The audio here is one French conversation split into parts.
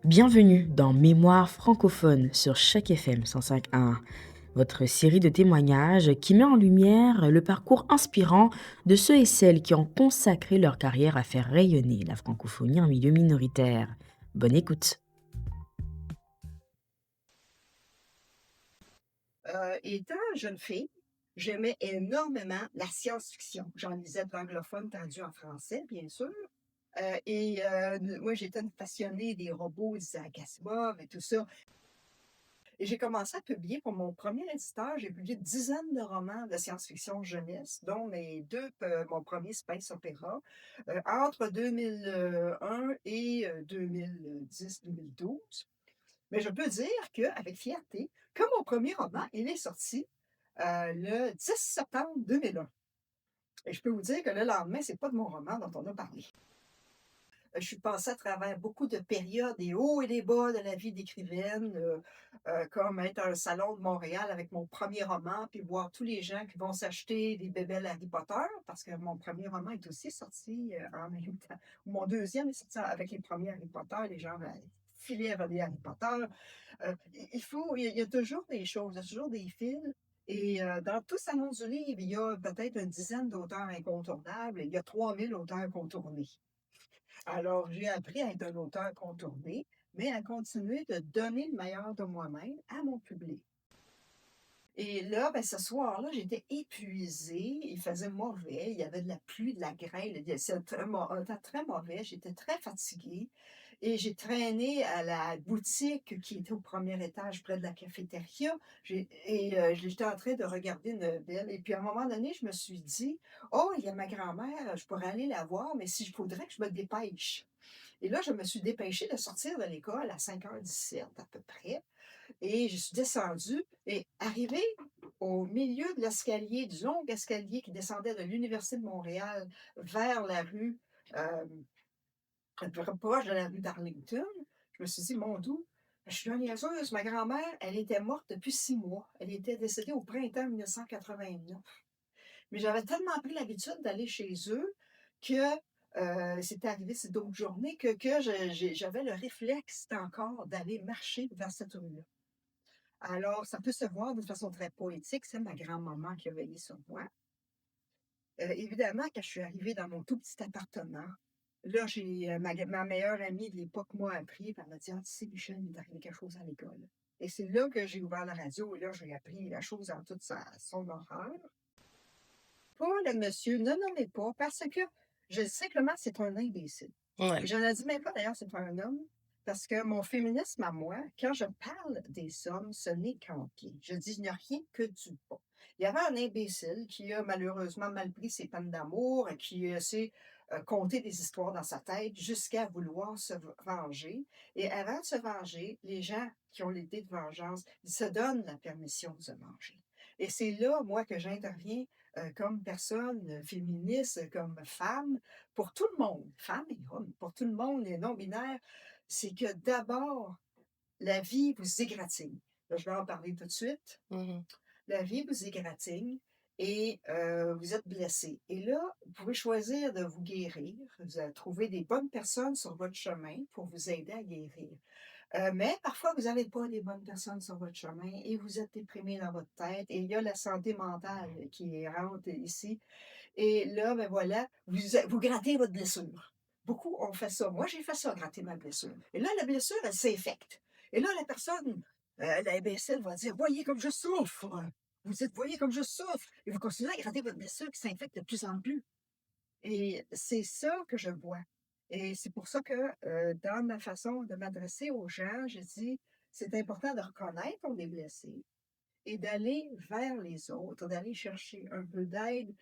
Bienvenue dans Mémoire francophone sur Choc FM 105.1, votre série de témoignages qui met en lumière le parcours inspirant de ceux et celles qui ont consacré leur carrière à faire rayonner la francophonie en milieu minoritaire. Bonne écoute. Étant jeune fille, j'aimais énormément la science-fiction. J'en lisais de l'anglophone traduit en français, bien sûr. Moi, j'étais une passionnée des robots, d'Isaac Asimov et tout ça. Et j'ai commencé à publier pour mon premier éditeur. J'ai publié une dizaine de romans de science-fiction jeunesse, dont mon premier Space Opera, entre 2001 et 2010-2012. Mais je peux dire qu'avec fierté, que mon premier roman, il est sorti le 10 septembre 2001. Et je peux vous dire que le lendemain, c'est pas de mon roman dont on a parlé. Je suis passée à travers beaucoup de périodes, des hauts et des bas de la vie d'écrivaine, comme être à un salon de Montréal avec mon premier roman, puis voir tous les gens qui vont s'acheter des bébelles Harry Potter, parce que mon premier roman est aussi sorti en même temps. Mon deuxième est sorti avec les premiers Harry Potter, les gens filaient vers les Harry Potter. Il y a toujours des choses, il y a toujours des fils. Et dans tout Salon du livre, il y a peut-être une dizaine d'auteurs incontournables et il y a 3000 auteurs contournés. Alors, j'ai appris à être un auteur contourné, mais à continuer de donner le meilleur de moi-même à mon public. Et là, ce soir-là, j'étais épuisée, il faisait mauvais, il y avait de la pluie, de la grêle, c'était un temps très mauvais, j'étais très fatiguée et j'ai traîné à la boutique qui était au premier étage près de la cafétéria j'étais en train de regarder une belle et puis à un moment donné, je me suis dit: «Oh, il y a ma grand-mère, je pourrais aller la voir, mais si je voudrais que je me dépêche». Et là, je me suis dépêchée de sortir de l'école à 5h17 à peu près et je suis descendue et arrivée au milieu de l'escalier, du long escalier qui descendait de l'Université de Montréal vers la rue, proche de la rue d'Arlington, je me suis dit: «Mon Dieu, je suis une niaiseuse, ma grand-mère, elle était morte depuis 6 mois. Elle était décédée au printemps 1989». Mais j'avais tellement pris l'habitude d'aller chez eux que, c'est arrivé ces d'autres journées que j'avais le réflexe encore d'aller marcher vers cette rue-là. Alors, ça peut se voir de façon très poétique, c'est ma grand-maman qui a veillé sur moi. Évidemment, quand je suis arrivée dans mon tout petit appartement, là, j'ai, ma meilleure amie de l'époque m'a appris, puis elle m'a dit: «Ah, tu sais, Michel, il est arrivé quelque chose à l'école». Et c'est là que j'ai ouvert la radio et là, j'ai appris la chose en toute son horreur. Pas le monsieur, ne nommez pas, parce que je sais clairement c'est un imbécile. Ouais. Et je ne dis même pas d'ailleurs c'est un homme, parce que mon féminisme à moi, quand je parle des hommes, ce n'est qu'en pied. Je dis il n'y a rien que du bon. Il y avait un imbécile qui a malheureusement mal pris ses peines d'amour et qui s'est conté des histoires dans sa tête jusqu'à vouloir se venger. Et avant de se venger, les gens qui ont l'idée de vengeance, ils se donnent la permission de se venger. Et c'est là, moi, que j'interviens comme personne féministe, comme femme, pour tout le monde, femme et homme, pour tout le monde, les non-binaires, c'est que d'abord, la vie vous égratigne. Là, je vais en parler tout de suite. Mhm. La vie vous égratigne et vous êtes blessé. Et là, vous pouvez choisir de vous guérir. Vous allez trouver des bonnes personnes sur votre chemin pour vous aider à guérir. Mais parfois, vous n'avez pas les bonnes personnes sur votre chemin et vous êtes déprimé dans votre tête et il y a la santé mentale qui rentre ici. Et là, voilà, vous grattez votre blessure. Beaucoup ont fait ça. Moi, j'ai fait ça, gratter ma blessure. Et là, la blessure, elle s'infecte. Et là, la personne, l'imbécile va dire: «Voyez comme je souffre! Vous dites: "Voyez comme je souffre!" Et vous continuez à gratter votre blessure qui s'infecte de plus en plus». Et c'est ça que je vois. Et c'est pour ça que, dans ma façon de m'adresser aux gens, je dis: «C'est important de reconnaître qu'on est blessé et d'aller vers les autres, d'aller chercher un peu d'aide,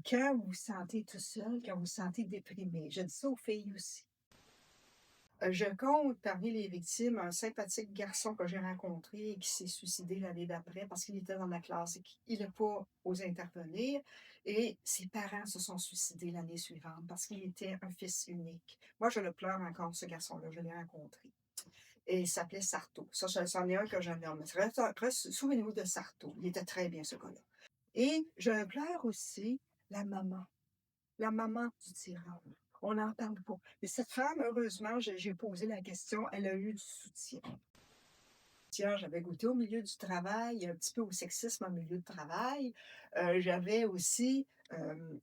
quand vous vous sentez tout seul, quand vous vous sentez déprimé». Je dis ça aux filles aussi. Je compte parmi les victimes un sympathique garçon que j'ai rencontré et qui s'est suicidé l'année d'après parce qu'il était dans ma classe et qu'il n'a pas osé intervenir. Et ses parents se sont suicidés l'année suivante parce qu'il était un fils unique. Moi, je le pleure encore, ce garçon-là, je l'ai rencontré. Et il s'appelait Sarto. Ça, c'en est un que je nomme. Souvenez-vous de Sarto. Il était très bien, ce gars-là. Et je pleure aussi la maman du tyran. On n'en parle pas. Mais cette femme, heureusement, j'ai posé la question, elle a eu du soutien. Tiens, j'avais goûté au milieu du travail, un petit peu au sexisme en milieu de travail. J'avais aussi,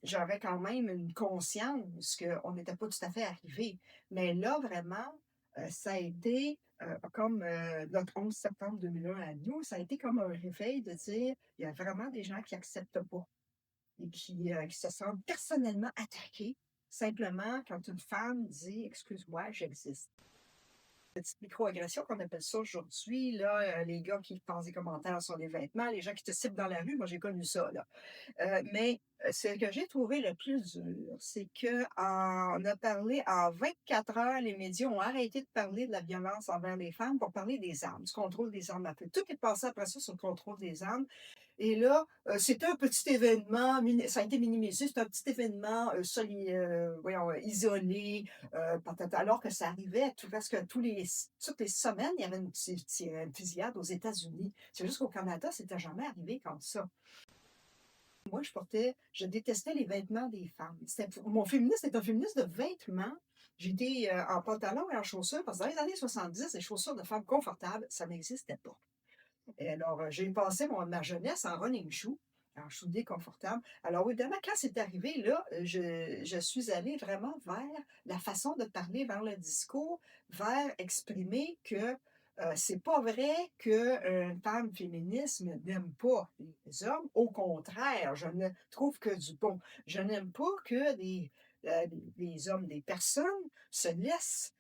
j'avais quand même une conscience qu'on n'était pas tout à fait arrivé. Mais là, vraiment, ça a été, comme, notre 11 septembre 2001 à nous, ça a été comme un réveil de dire: «Il y a vraiment des gens qui acceptent pas et qui se sentent personnellement attaqués, simplement quand une femme dit: "Excuse-moi, j'existe"». Petite microagression qu'on appelle ça aujourd'hui, là, les gars qui passent des commentaires sur les vêtements, les gens qui te ciblent dans la rue, moi j'ai connu ça, là. Mais ce que j'ai trouvé le plus dur, c'est qu'on a parlé en 24 heures, les médias ont arrêté de parler de la violence envers les femmes pour parler des armes, du contrôle des armes à feu. Tout est passé après ça sur le contrôle des armes. Et là, c'était un petit événement, ça a été minimisé, c'était un petit événement voyons, isolé, patata, alors que ça arrivait presque toutes les semaines, il y avait une fusillade aux États-Unis. C'est juste qu'au Canada, c'était jamais arrivé comme ça. Moi, je détestais les vêtements des femmes. Mon féministe est un féministe de vêtements. J'étais en pantalon et en chaussures, parce que dans les années 70, les chaussures de femmes confortables, ça n'existait pas. Et alors, j'ai passé ma jeunesse en running shoe, en souliers confortables. Alors, évidemment, quand c'est arrivé, là, je suis allée vraiment vers la façon de parler, vers le discours, vers exprimer que c'est pas vrai qu'une femme féministe n'aime pas les hommes. Au contraire, je ne trouve que du bon. Je n'aime pas que des hommes, des personnes se laissent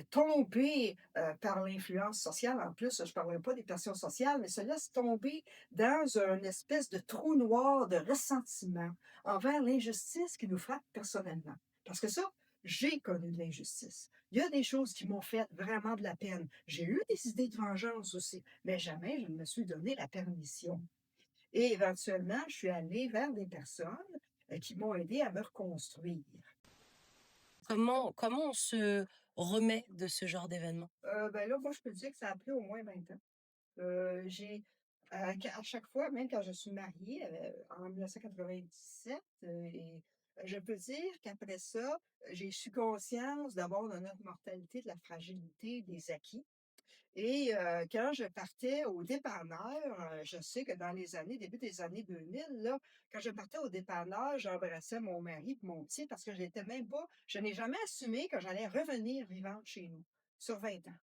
tomber par l'influence sociale. En plus, je ne parlerai pas des pressions sociales, mais se laissent tomber dans une espèce de trou noir de ressentiment envers l'injustice qui nous frappe personnellement. Parce que ça, j'ai connu de l'injustice. Il y a des choses qui m'ont fait vraiment de la peine. J'ai eu des idées de vengeance aussi, mais jamais je ne me suis donné la permission. Et éventuellement, je suis allée vers des personnes qui m'ont aidé à me reconstruire. Comment on se remet de ce genre d'événement? Ben là, moi, je peux te dire que ça a pris au moins 20 ans. J'ai à chaque fois, même quand je suis mariée, en 1997, et je peux dire qu'après ça, j'ai su conscience d'abord de notre mortalité, de la fragilité des acquis. Et quand je partais au dépanneur, je sais que dans les années début des années 2000 là, quand je partais au dépanneur, j'embrassais mon mari et mon petit parce que je n'ai jamais assumé que j'allais revenir vivante chez nous, sur 20 ans.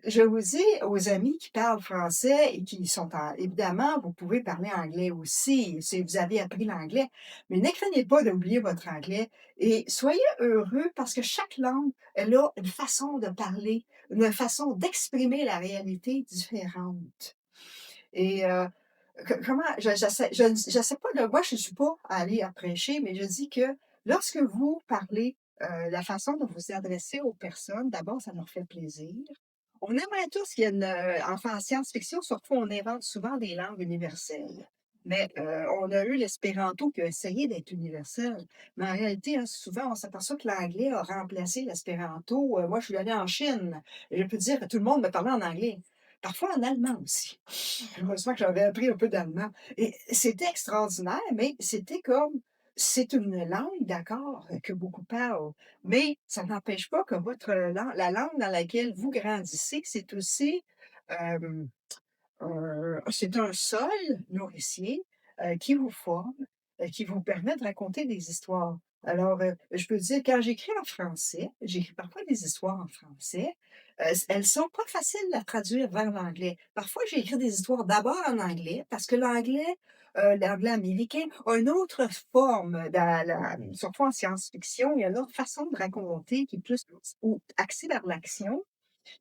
Je vous dis aux amis qui parlent français et qui sont évidemment, vous pouvez parler anglais aussi, si vous avez appris l'anglais, mais ne craignez pas d'oublier votre anglais et soyez heureux parce que chaque langue, elle a une façon de parler, une façon d'exprimer la réalité différente. Et comment, je sais pas, moi, je ne suis pas allée à prêcher, mais je dis que lorsque vous parlez, la façon dont vous vous adressez aux personnes, d'abord, ça leur fait plaisir. On aimerait tous qu'il y ait en science-fiction, surtout, on invente souvent des langues universelles. Mais on a eu l'espéranto qui a essayé d'être universel. Mais en réalité, hein, souvent, on s'aperçoit que l'anglais a remplacé l'espéranto. Moi, je suis allée en Chine et je peux dire que tout le monde me parlait en anglais. Parfois en allemand aussi. Heureusement que j'avais appris un peu d'allemand. Et c'était extraordinaire, mais c'est une langue, d'accord, que beaucoup parlent, mais ça n'empêche pas que la langue dans laquelle vous grandissez, hem, c'est un sol nourricier, qui vous forme, qui vous permet de raconter des histoires. Alors, je peux dire, quand j'écris en français, j'écris parfois des histoires en français, elles sont pas faciles à traduire vers l'anglais. Parfois, j'écris des histoires d'abord en anglais parce que l'anglais américain a une autre forme surtout en science-fiction, il y a une autre façon de raconter qui est plus ou axée vers l'action.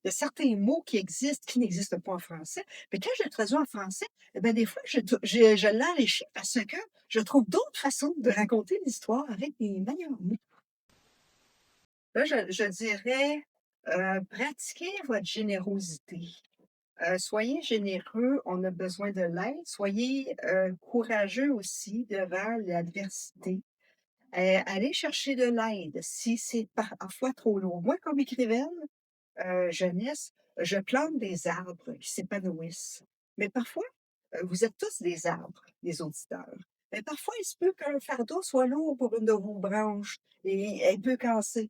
Il y a certains mots qui existent, qui n'existent pas en français. Mais quand je le traduis en français, eh ben, des fois, je l'enrichis parce que je trouve d'autres façons de raconter l'histoire avec des meilleurs mots. Là, je dirais, pratiquez votre générosité. Soyez généreux, on a besoin de l'aide. Soyez, courageux aussi devant l'adversité. Allez chercher de l'aide si c'est parfois trop lourd. Moi, comme écrivaine, jeunesse, je plante des arbres qui s'épanouissent. Mais parfois, vous êtes tous des arbres, les auditeurs. Mais parfois, il se peut qu'un fardeau soit lourd pour une de vos branches et elle peut casser.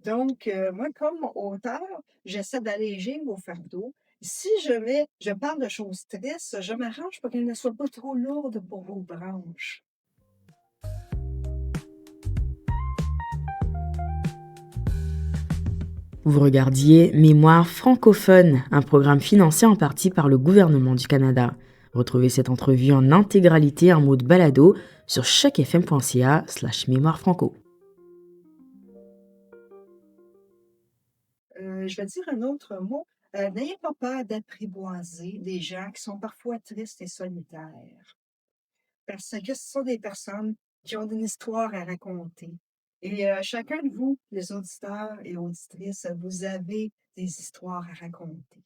Donc, moi, comme auteur, j'essaie d'alléger vos fardeaux. Si je parle de choses tristes, je m'arrange pour qu'elles ne soient pas trop lourdes pour vos branches. Vous regardiez Mémoire francophone, un programme financé en partie par le gouvernement du Canada. Retrouvez cette entrevue en intégralité en mode balado sur chacfm.ca/mémoire franco. Je vais dire un autre mot. N'ayez pas peur d'apprivoiser des gens qui sont parfois tristes et solitaires. Parce que ce sont des personnes qui ont une histoire à raconter. Et chacun de vous, les auditeurs et auditrices, vous avez des histoires à raconter.